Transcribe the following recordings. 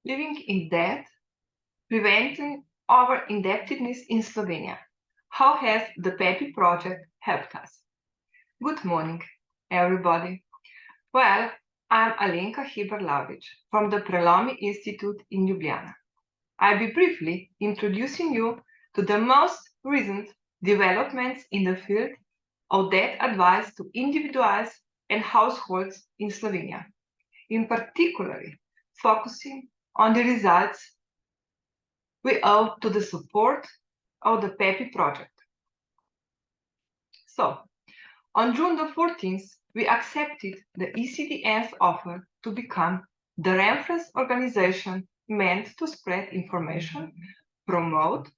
living in debt, preventing our indebtedness in Slovenia. How has the PEPPI project helped us? Good morning, everybody. Well, I'm Alenka Heber-Lavic from the Prelomi Institute in Ljubljana. I'll be briefly introducing you to the most recent developments in the field of debt advice to individuals and households in Slovenia, in particular focusing on the results we owe to the support of the PEPPI project. So, on June the 14th, we accepted the ecdn's offer to become the reference organization meant to spread information, promote,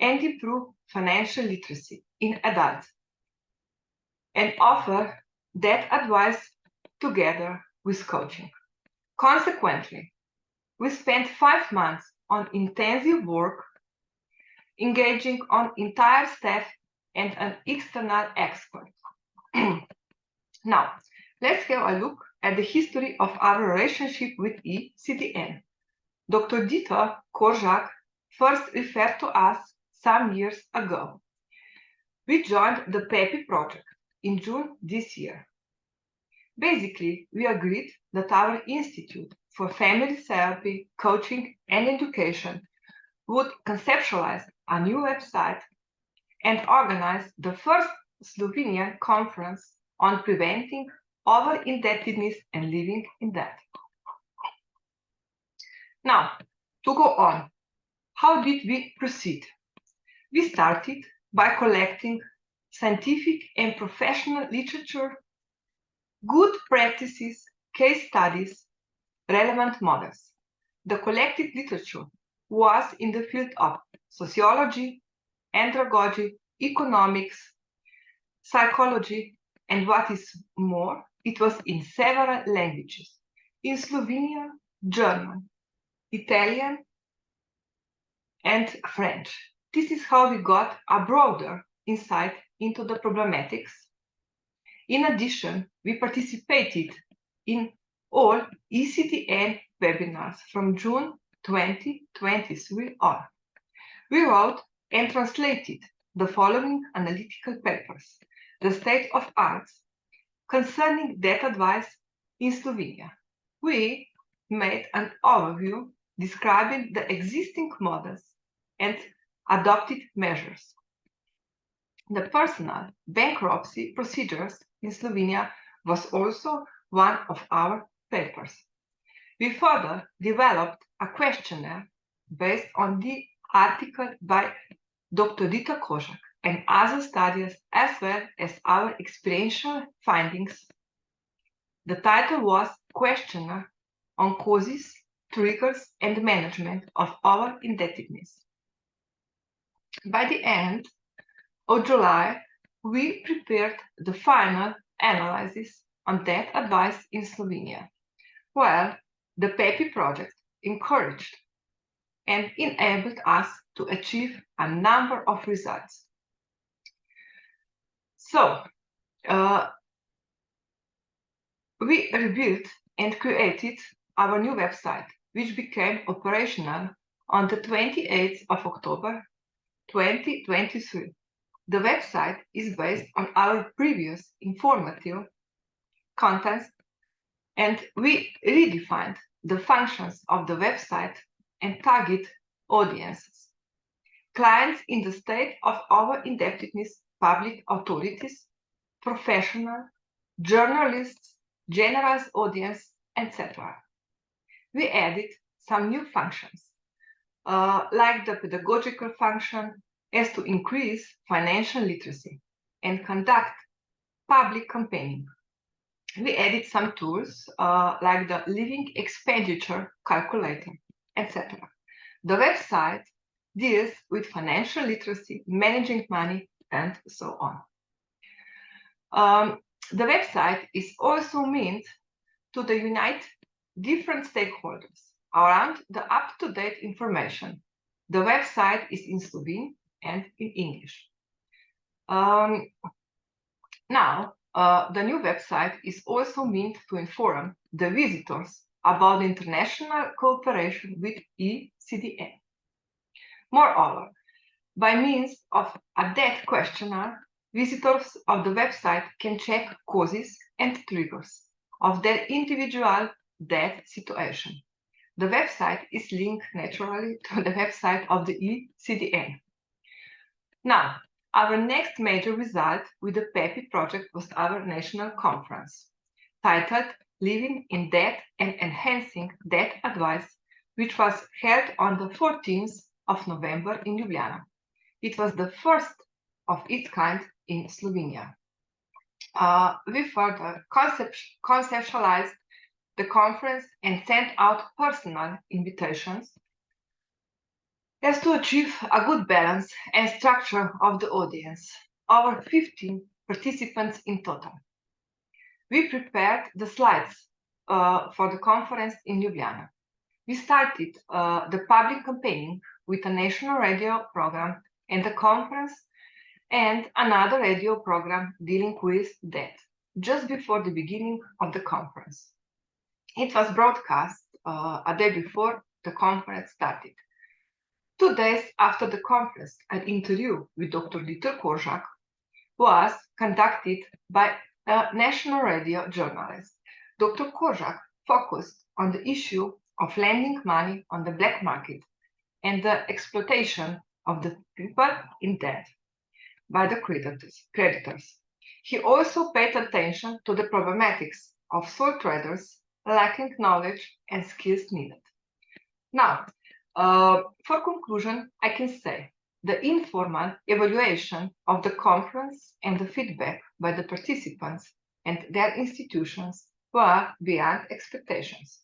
and improve financial literacy in adults, and offer that advice together with coaching. Consequently, we spent 5 months on intensive work, engaging on entire staff and an external expert. Now, let's have a look at the history of our relationship with ecdn. Dr. Dita Korzak first referred to us some years ago. We joined the PEPPI project in June this year. Basically, we agreed that our Institute for Family Therapy, Coaching and Education would conceptualize a new website and organize the first Slovenian conference on preventing over-indebtedness and living in debt. Now, to go on, how did we proceed? We started by collecting scientific and professional literature, good practices, case studies, relevant models. The collected literature was in the field of sociology, andragogy, economics, psychology, and what is more, it was in several languages. In Slovenian, German, Italian, and French. This is how we got a broader insight into the problematics. In addition, we participated in all ecdn webinars from June 2023 on. We wrote and translated the following analytical papers: the state of arts concerning debt advice in Slovenia. We made an overview describing the existing models and adopted measures. The personal bankruptcy procedures in Slovenia was also one of our papers. We further developed a questionnaire based on the article by Dr. Dita Korzak and other studies, as well as our experiential findings. The title was Questionnaire on Causes, Triggers, and Management of Our Indebtedness. By the end of July, we prepared the final analysis on debt advice in Slovenia. Well, the PEPPI project encouraged and enabled us to achieve a number of results. So, we rebuilt and created our new website, which became operational on the 28th of October 2023. The website is based on our previous informative contents, and we redefined the functions of the website and target audiences. Clients in the state of over-indebtedness, public authorities, professional, journalists, general audience, etc. We added some new functions, like the pedagogical function, as to increase financial literacy and conduct public campaigning. We added some tools like the living expenditure calculator, etc. The website deals with financial literacy, managing money, and so on. The website is also meant to unite different stakeholders around the up-to-date information. The website is in Slovene and in English. Now, the new website is also meant to inform the visitors about international cooperation with ecdn. Moreover, by means of a debt questionnaire, visitors of the website can check causes and triggers of their individual debt situation. The website is linked naturally to the website of the ecdn. Now, our next major result with the PEPPI project was our national conference, titled Living in Debt and Enhancing Debt Advice, which was held on the 14th of November in Ljubljana. It was the first of its kind in Slovenia. We further conceptualized the conference and sent out personal invitations as to achieve a good balance and structure of the audience, over 15 participants in total. We prepared the slides for the conference in Ljubljana. We started the public campaigning with a national radio program and the conference and another radio program dealing with debt just before the beginning of the conference. It was broadcast a day before the conference started. 2 days after the conference, an interview with Dr. Dieter Kozak was conducted by a national radio journalist. Dr. Kozak focused on the issue of lending money on the black market and the exploitation of the people in debt by the creditors. He also paid attention to the problematics of sole traders lacking knowledge and skills needed. Now, for conclusion, I can say the informal evaluation of the conference and the feedback by the participants and their institutions were beyond expectations.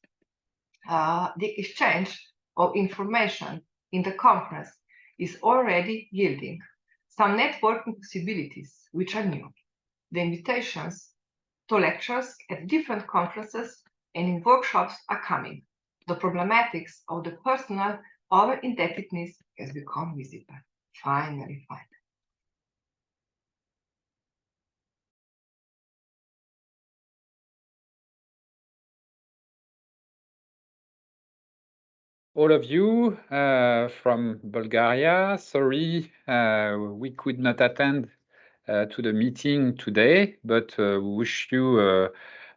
The exchange of information in the conference is already yielding some networking possibilities which are new. The invitations to lectures at different conferences and in workshops are coming. The problematics of the personal over-indebtedness has become visible. Finally. All of you from Bulgaria, sorry we could not attend to the meeting today, but wish you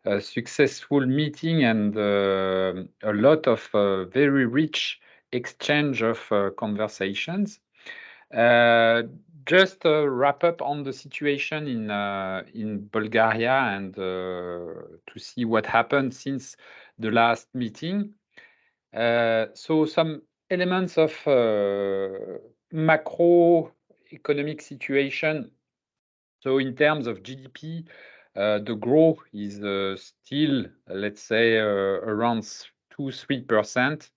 a successful meeting and a lot of very rich exchange of conversations. Just a wrap up on the situation in Bulgaria and to see what happened since the last meeting. So some elements of macroeconomic situation. So in terms of GDP, the growth is still, let's say, around 2-3%.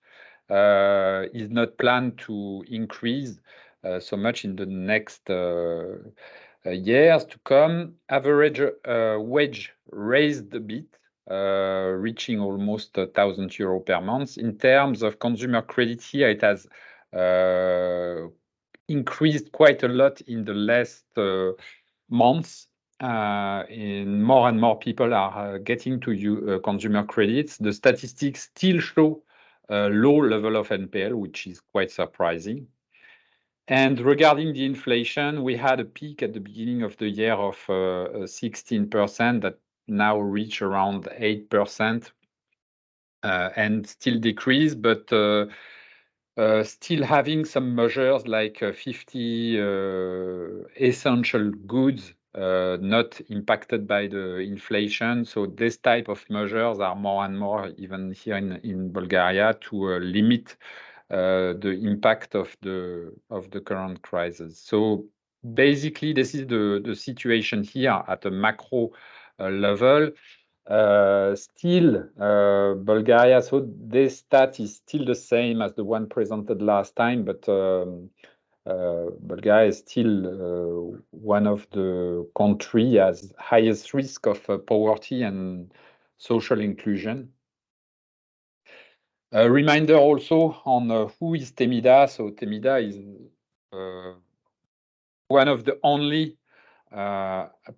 Is not planned to increase so much in the next years to come. Average wage raised a bit, reaching almost €1,000 per month. In terms of consumer credit here, it has increased quite a lot in the last months. And more people are getting to consumer credits. The statistics still show a low level of NPL, which is quite surprising. And regarding the inflation, we had a peak at the beginning of the year of 16% that now reach around 8% and still decrease, but still having some measures like 50 essential goods not impacted by the inflation. So this type of measures are more and more, even here in Bulgaria, to limit the impact of the current crisis. So basically, this is the situation here at a macro level. Still, Bulgaria, so this stat is still the same as the one presented last time, but Bulgaria is still one of the countries has highest risk of poverty and social inclusion. A reminder also on who is Temida. So Temida is one of the only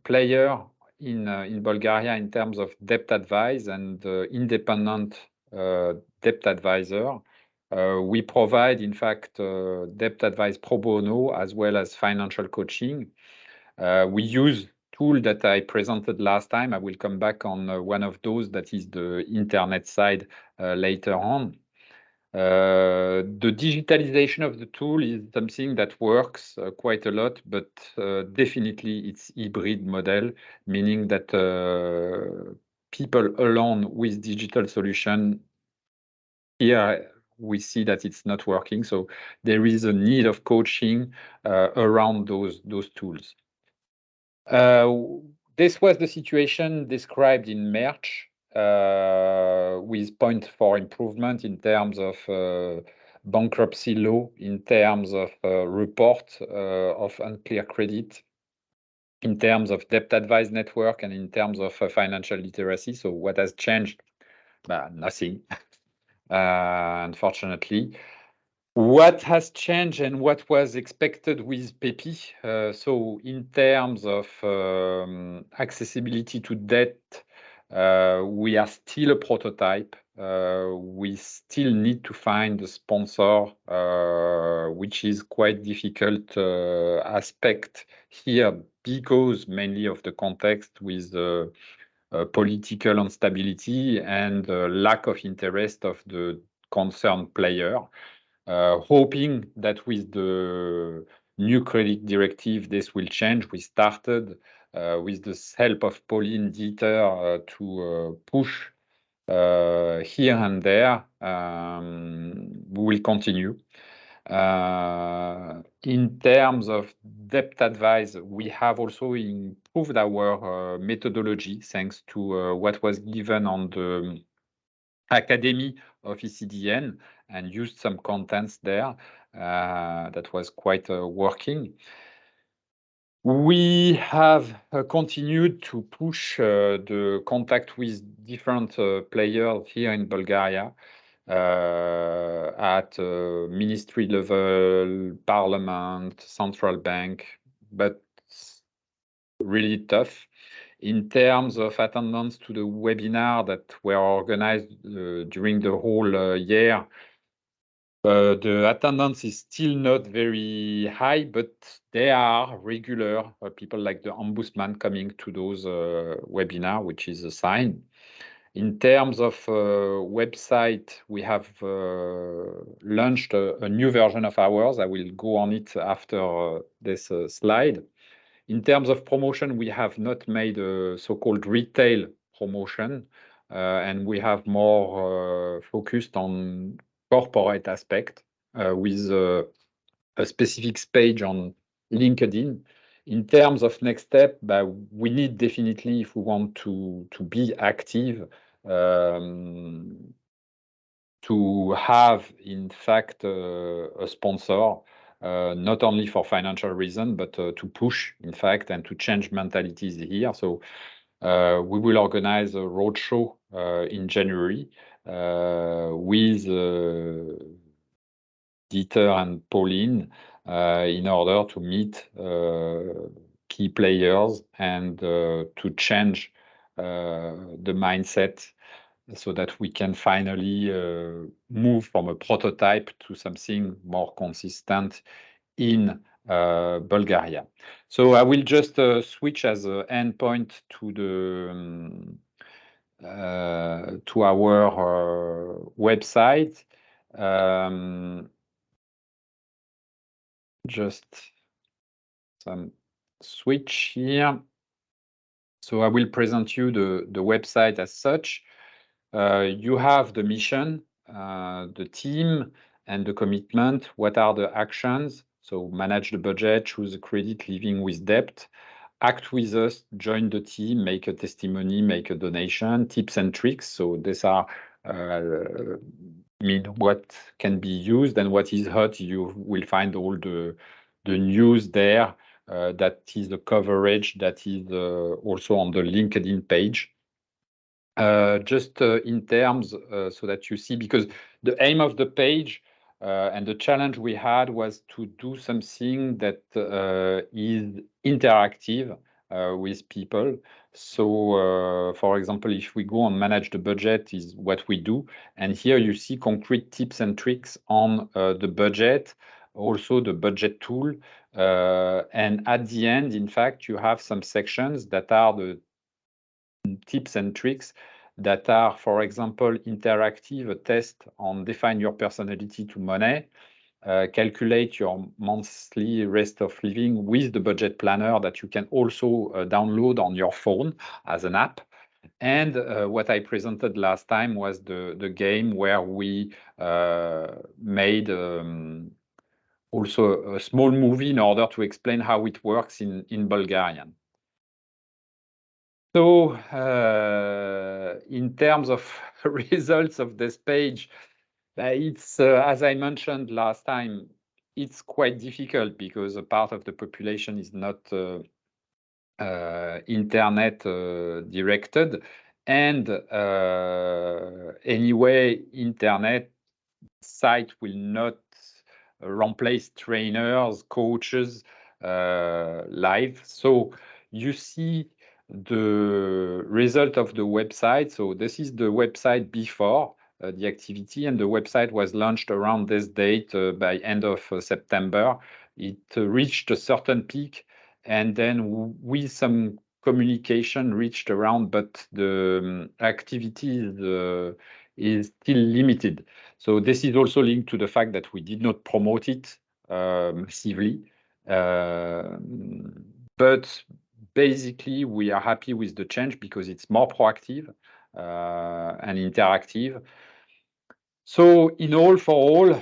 player in Bulgaria in terms of debt advice and independent debt advisor. We provide, in fact, debt advice pro bono as well as financial coaching. We use tool that I presented last time. I will come back on one of those, that is the internet side, later on. The digitalization of the tool is something that works quite a lot, but definitely it's hybrid model, meaning that people alone with digital solution, here we see that it's not working. So there is a need of coaching around those tools. This was the situation described in March, with point for improvement in terms of bankruptcy law, in terms of report of unclear credit, in terms of debt advice network, and in terms of financial literacy. So what has changed? Nothing, unfortunately. What has changed and what was expected with PEPPI? So in terms of accessibility to debt, we are still a prototype. We still need to find a sponsor, which is quite difficult aspect here, because mainly of the context with political instability and lack of interest of the concerned player. Hoping that with the new credit directive, this will change. We started with the help of Pauline Dieter to push here and there. We will continue. In terms of debt advice, we have also improved our methodology thanks to what was given on the Academy of ecdn, and used some contents there that was quite working. We have continued to push the contact with different players here in Bulgaria, at ministry level, parliament, central bank, but really tough. In terms of attendance to the webinar that were organized during the whole year, the attendance is still not very high, but there are regular people like the ombudsman coming to those webinars, which is a sign. In terms of website, we have launched a new version of ours. I will go on it after this slide. In terms of promotion, we have not made a so-called retail promotion, and we have more focused on corporate aspect with a specific page on LinkedIn. In terms of next step, we need definitely, if we want to be active, to have, in fact, a sponsor, not only for financial reason, but to push, in fact, and to change mentalities here. So we will organize a roadshow in January with Dieter and Pauline in order to meet key players and to change the mindset, so that we can finally move from a prototype to something more consistent in Bulgaria. So I will just switch as an endpoint to to our website. Just some switch here. So I will present you the website as such. You have the mission, the team, and the commitment. What are the actions? So manage the budget, choose a credit, living with debt, act with us, join the team, make a testimony, make a donation, tips and tricks. So these are what can be used and what is hot. You will find all the news there. That is the coverage that is also on the LinkedIn page. Just in terms so that you see, because the aim of the page and the challenge we had was to do something that is interactive, with people. So, for example, if we go on manage the budget is what we do. And here you see concrete tips and tricks on the budget, also the budget tool. And at the end, in fact, you have some sections that are the tips and tricks that are, for example, interactive, a test on define your personality to money, calculate your monthly rest of living with the budget planner that you can also download on your phone as an app. And what I presented last time was the game where we made also a small movie in order to explain how it works in Bulgarian. So in terms of results of this page, it's, as I mentioned last time, it's quite difficult because a part of the population is not internet directed. And anyway, internet site will not replace trainers, coaches live. So you see the result of the website. So this is the website before the activity, and the website was launched around this date by end of September. It reached a certain peak, and then with some communication reached around, but the activity is still limited. So this is also linked to the fact that we did not promote it massively. But basically, we are happy with the change because it's more proactive and interactive. So in all for all,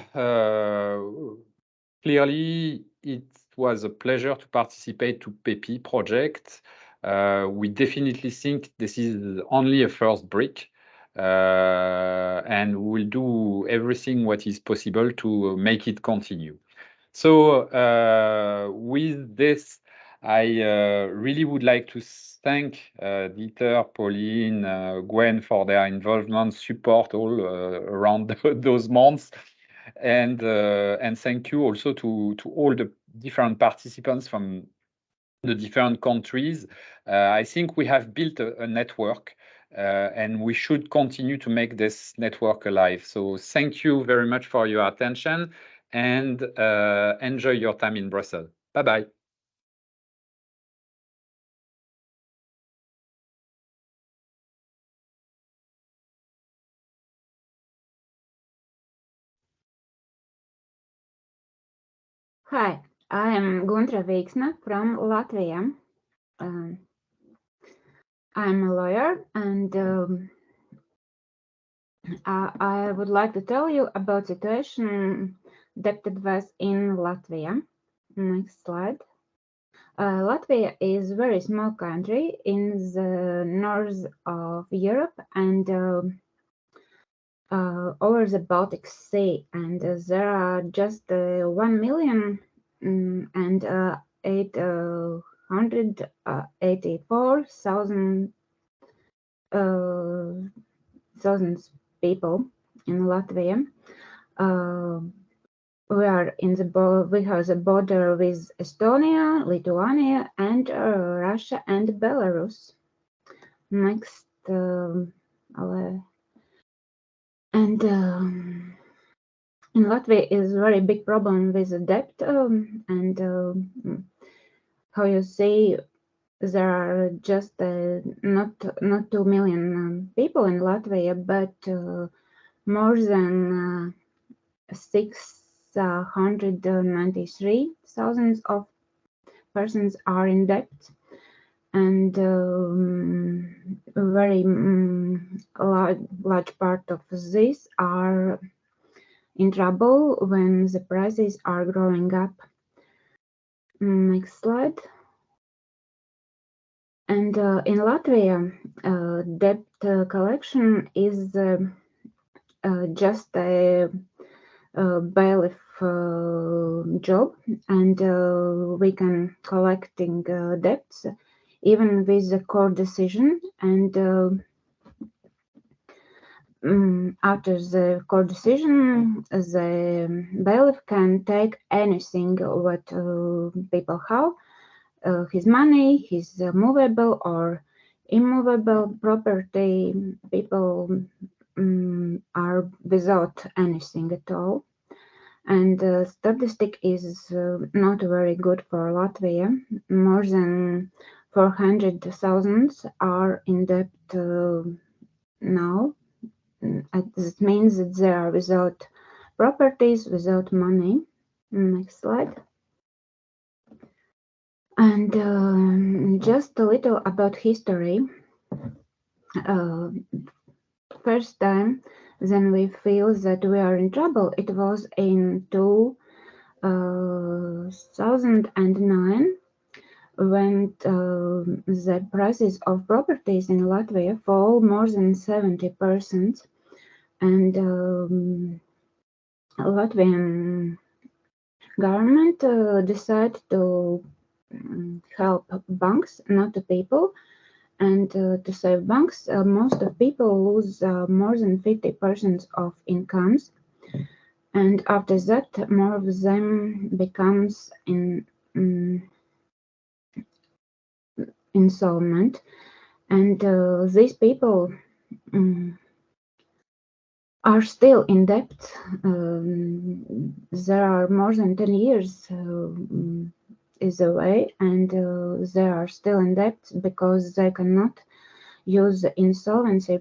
clearly it was a pleasure to participate to PEPPI project. We definitely think this is only a first brick, and we'll do everything what is possible to make it continue. So with this, I really would like to thank Dieter, Pauline, Gwen for their involvement, support all around those months. And thank you also to all the different participants from the different countries. I think we have built a network, and we should continue to make this network alive. So thank you very much for your attention, and enjoy your time in Brussels. Bye-bye. Hi, I am Guntra Veiksna from Latvia. I'm a lawyer, and I would like to tell you about situation debt advice in Latvia. Next slide. Latvia is a very small country in the north of Europe and over the Baltic Sea, and there are just 1,884,000 thousands people in Latvia. We have the border with Estonia, Lithuania, and Russia and Belarus. Next, and in Latvia is a very big problem with the debt, and how you say, there are just not 2 million people in Latvia, but more than 693,000 of persons are in debt, and a very large part of these are in trouble when the prices are growing up. Next slide. And in Latvia, debt collection is just a bailiff job, and we can collecting debts even with the court decision, and after the court decision, the bailiff can take anything what people have, his money, his movable or immovable property. People are without anything at all. And the statistic is not very good for Latvia. More than 400,000 are in debt now. That means that they are without properties, without money. Next slide. And just a little about history. First time then we feel that we are in trouble, it was in 2009 when the prices of properties in Latvia fall more than 70%, and Latvian government decided to help banks, not the people. And to save banks, most of people lose more than 50% of incomes. And after that, more of them becomes insolvent. And these people are still in debt. There are more than 10 years is away, and they are still in debt because they cannot use the insolvency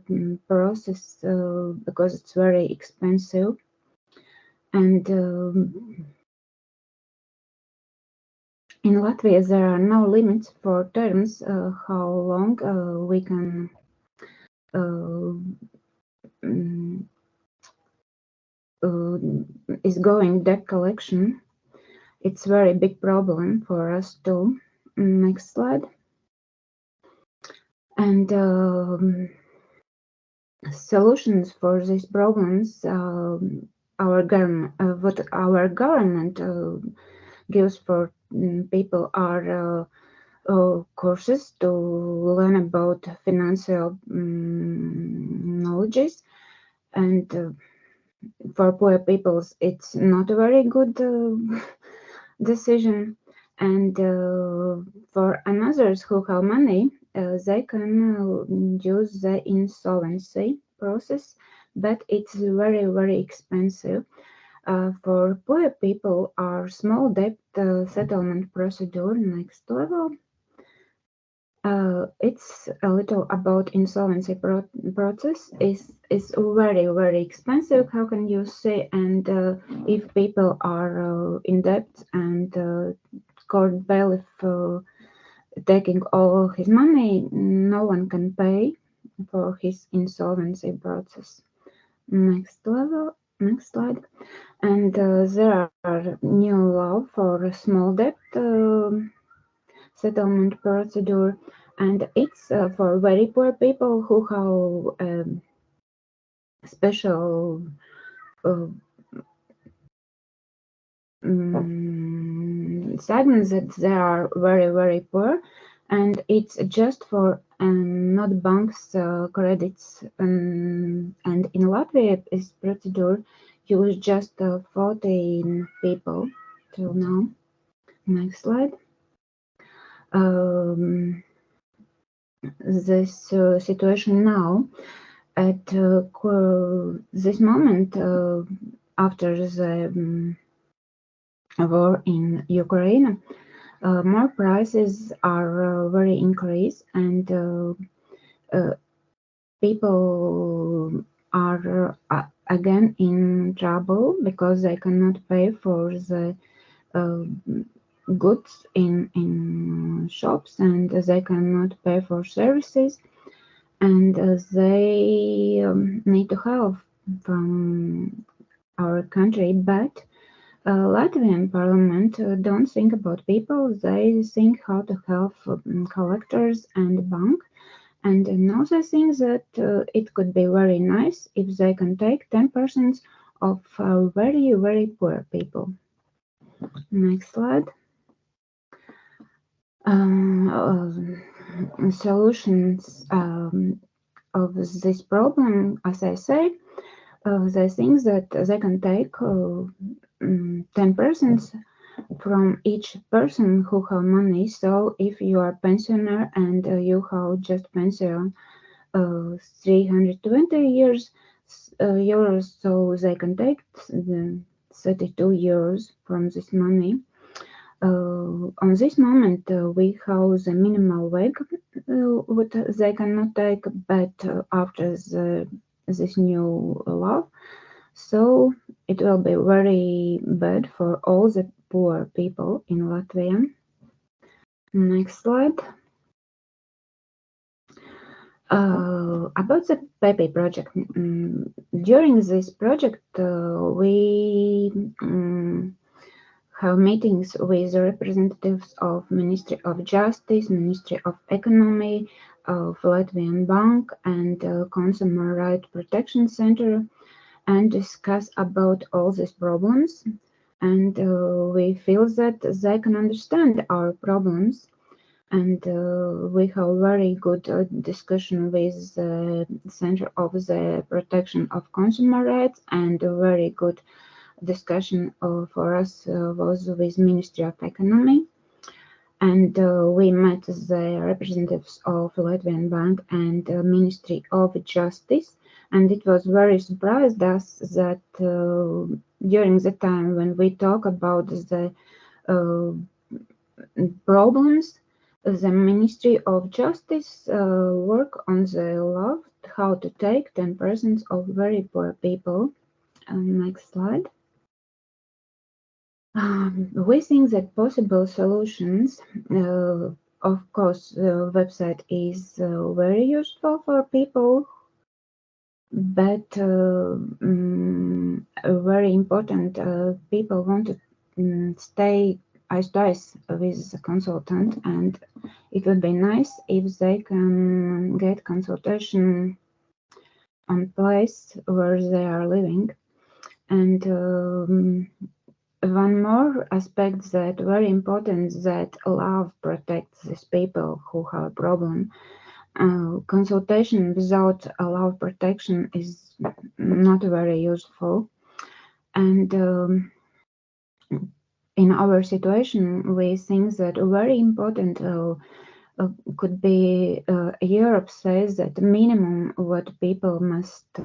process because it's very expensive. And in Latvia, there are no limits for terms how long we can is going debt collection. It's very big problem for us too. Next slide. And solutions for these problems, what our government gives for people are courses to learn about financial knowledges, and for poor people it's not a very good decision. And for others who have money, they can use the insolvency process, but it's very, very expensive. For poor people, our small debt settlement procedure, next level. It's a little about insolvency process. Is very, very expensive. How can you say? And if people are in debt and court bailiff taking all his money, no one can pay for his insolvency process. Next level, next slide. And there are new law for small debt settlement procedure, and it's for very poor people who have special segments that they are very, very poor, and it's just for not banks credits. And in Latvia, this procedure use just 14 people till now. Next slide. This situation now at this moment after the war in Ukraine, more prices are very increased, and people are again in trouble because they cannot pay for the goods in shops, and they cannot pay for services, and they need to help from our country. But Latvian parliament don't think about people, they think how to help collectors and bank. And another thing that it could be very nice if they can take 10% of very, very poor people. Next slide. Solutions of this problem, as I say, the things that they can take 10% from each person who have money. So if you are pensioner and you have just pension 320 euros, so they can take the 32 euros from this money. On this moment, we have the minimal wage what they cannot take, but after this new law, so it will be very bad for all the poor people in Latvia. Next slide. About the PEPPI project. During this project, we have meetings with representatives of Ministry of Justice, Ministry of Economy, of Latvian Bank, and Consumer Rights Protection Center, and discuss about all these problems. And we feel that they can understand our problems. And we have very good discussion with the Center of the Protection of Consumer Rights, and a very good discussion for us was with Ministry of Economy. And we met the representatives of Latvian Bank and Ministry of Justice, and it was very surprised us that during the time when we talk about the problems, the Ministry of Justice work on the law how to take 10% of very poor people. Next slide. We think that possible solutions, of course, the website is very useful for people, but very important, people want to stay eyes-to-eyes with the consultant, and it would be nice if they can get consultation on place where they are living. And one more aspect that very important, that love protects these people who have a problem. Consultation without a love protection is not very useful. And in our situation, we think that very important could be Europe says that minimum what people must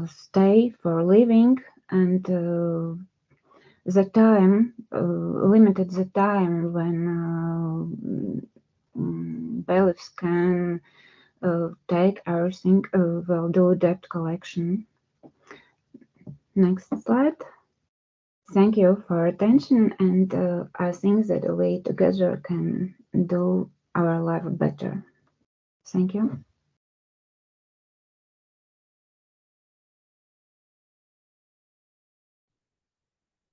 stay for living, and the time limited the time when bailiffs can take everything, will do debt collection. Next slide. Thank you for attention, and I think that we together can do our life better. Thank you.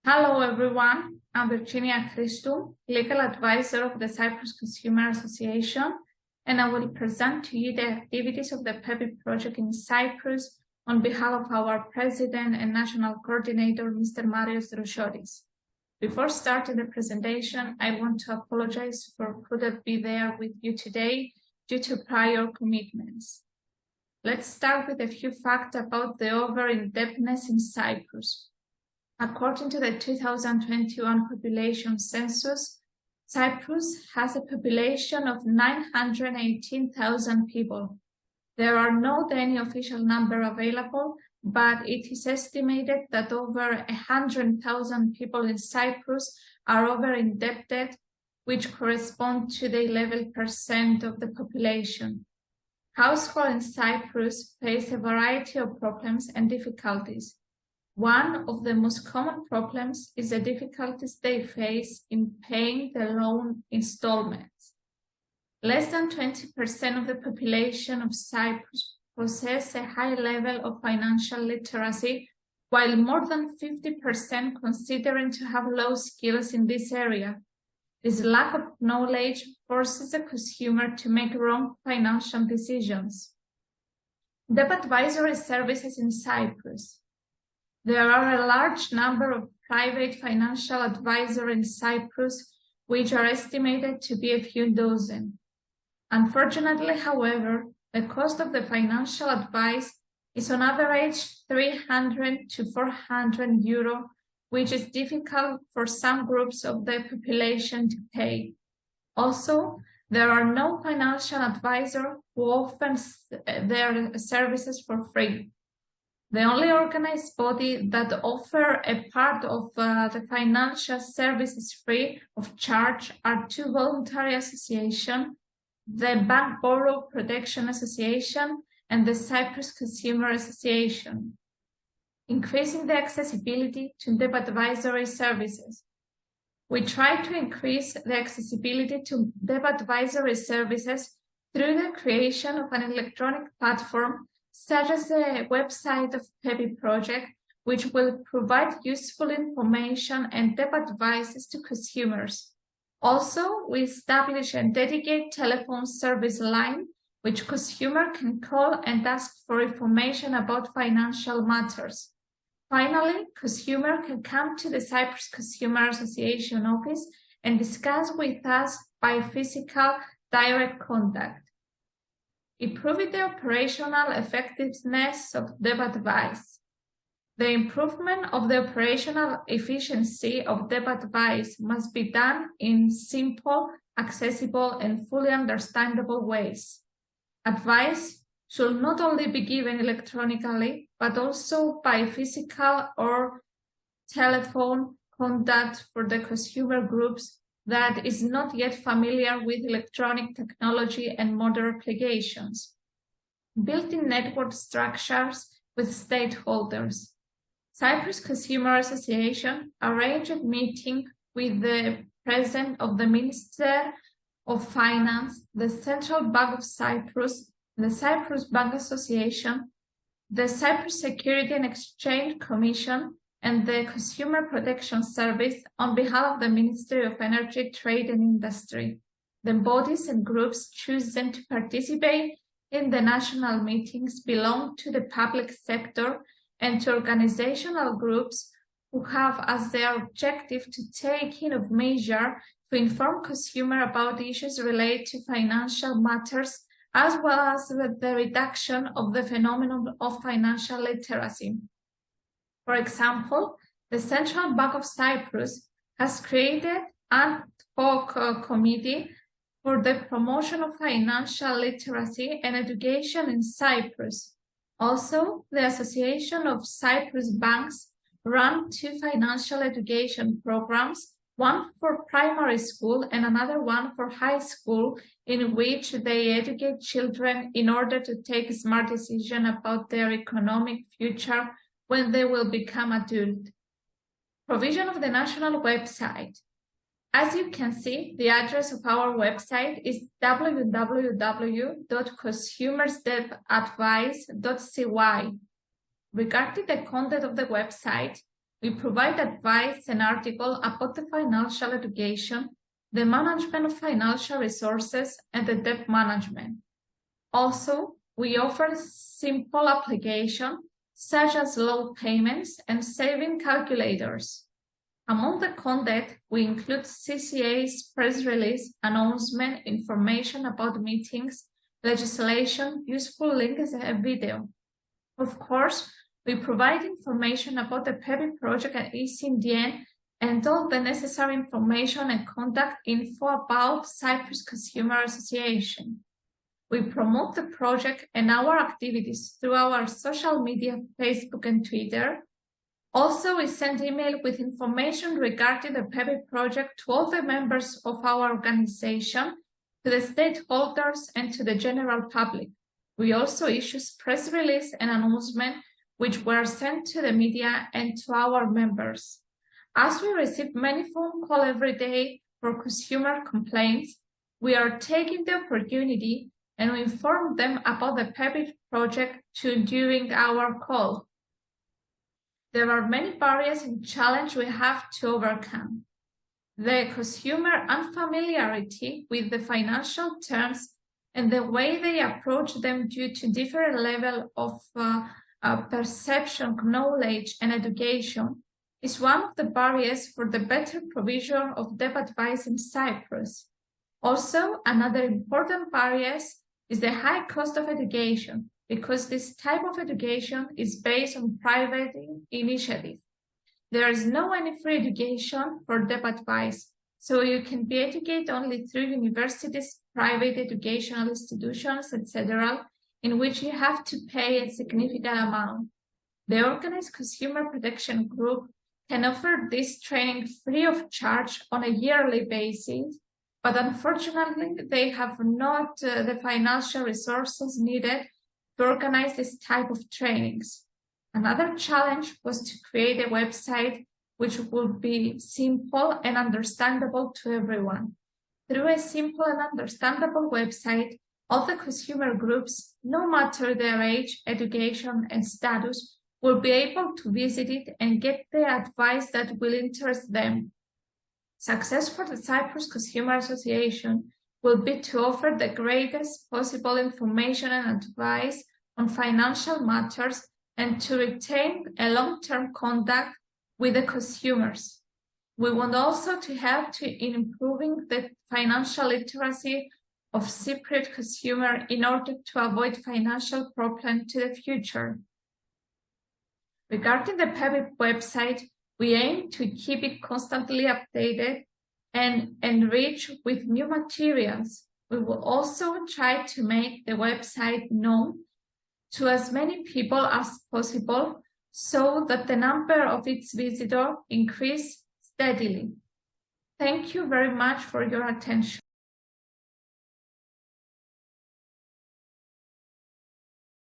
Hello everyone, I'm Virginia Christou, legal advisor of the Cyprus Consumer Association, and I will present to you the activities of the PEPPI project in Cyprus on behalf of our President and National Coordinator, Mr. Marios Drouchotis. Before starting the presentation, I want to apologize for couldn't be there with you today due to prior commitments. Let's start with a few facts about the over-indebtedness in Cyprus. According to the 2021 population census, Cyprus has a population of 918,000 people. There are not any official number available, but it is estimated that over 100,000 people in Cyprus are over-indebted, which correspond to the 11% of the population. Households in Cyprus face a variety of problems and difficulties. One of the most common problems is the difficulties they face in paying the loan installments. Less than 20% of the population of Cyprus possess a high level of financial literacy, while more than 50% considering to have low skills in this area. This lack of knowledge forces the consumer to make wrong financial decisions. Debt advisory services in Cyprus. There are a large number of private financial advisors in Cyprus, which are estimated to be a few dozen. Unfortunately, however, the cost of the financial advice is on average 300 to 400 euro, which is difficult for some groups of the population to pay. Also, there are no financial advisors who offer their services for free. The only organized body that offer a part of the financial services free of charge are two voluntary associations, the Bank Borrow Protection Association and the Cyprus Consumer Association, increasing the accessibility to debt advisory services. We try to increase the accessibility to debt advisory services through the creation of an electronic platform such as the website of PEPPI project, which will provide useful information and debt advices to consumers. Also, we establish a dedicated telephone service line which consumer can call and ask for information about financial matters. Finally, consumer can come to the Cyprus Consumer Association office and discuss with us by physical direct contact. Improving the operational effectiveness of debt advice. The improvement of the operational efficiency of debt advice must be done in simple, accessible, and fully understandable ways. Advice should not only be given electronically, but also by physical or telephone contact for the consumer groups that is not yet familiar with electronic technology and modern applications. Built-in network structures with stakeholders. Cyprus Consumer Association arranged a meeting with the President of the Minister of Finance, the Central Bank of Cyprus, the Cyprus Bank Association, the Cyprus Security and Exchange Commission, and the Consumer Protection Service on behalf of the Ministry of Energy, Trade and Industry. The bodies and groups chosen to participate in the national meetings belong to the public sector and to organizational groups who have as their objective to take in of measure to inform consumer about issues related to financial matters, as well as the reduction of the phenomenon of financial literacy. For example, the Central Bank of Cyprus has created an ad hoc committee for the promotion of financial literacy and education in Cyprus. Also, the Association of Cyprus Banks run two financial education programs, one for primary school and another one for high school, in which they educate children in order to take a smart decision about their economic future when they will become adult. Provision of the national website. As you can see, the address of our website is www.consumersdebtadvice.cy. Regarding the content of the website, we provide advice and articles about the financial education, the management of financial resources, and the debt management. Also, we offer simple applications such as loan payments and saving calculators. Among the content, we include CCA's press release, announcement, information about meetings, legislation, useful links, and video. Of course, we provide information about the PEPPI project at ecdn and all the necessary information and contact info about Cyprus Consumer Association. We promote the project and our activities through our social media, Facebook and Twitter. Also, we send email with information regarding the PEPPI project to all the members of our organization, to the stakeholders, and to the general public. We also issue press release and announcement which were sent to the media and to our members. As we receive many phone calls every day for consumer complaints, we are taking the opportunity and we inform them about the PEPPI project during our call. There are many barriers and challenges we have to overcome. The consumer unfamiliarity with the financial terms and the way they approach them due to different levels of perception, knowledge, and education is one of the barriers for the better provision of debt advice in Cyprus. Also, another important barrier is the high cost of education, because this type of education is based on private initiative. There is no any free education for debt advice, so you can be educated only through universities, private educational institutions, etc., in which you have to pay a significant amount. The organized consumer protection group can offer this training free of charge on a yearly basis, but unfortunately, they have not the financial resources needed to organize this type of trainings. Another challenge was to create a website which would be simple and understandable to everyone. Through a simple and understandable website, all the consumer groups, no matter their age, education, and status, will be able to visit it and get the advice that will interest them. Success for the Cyprus Consumer Association will be to offer the greatest possible information and advice on financial matters and to retain a long-term contact with the consumers. We want also to help in improving the financial literacy of Cypriot consumer in order to avoid financial problems to the future. Regarding the PEPPI website, we aim to keep it constantly updated and enrich with new materials. We will also try to make the website known to as many people as possible so that the number of its visitors increase steadily. Thank you very much for your attention.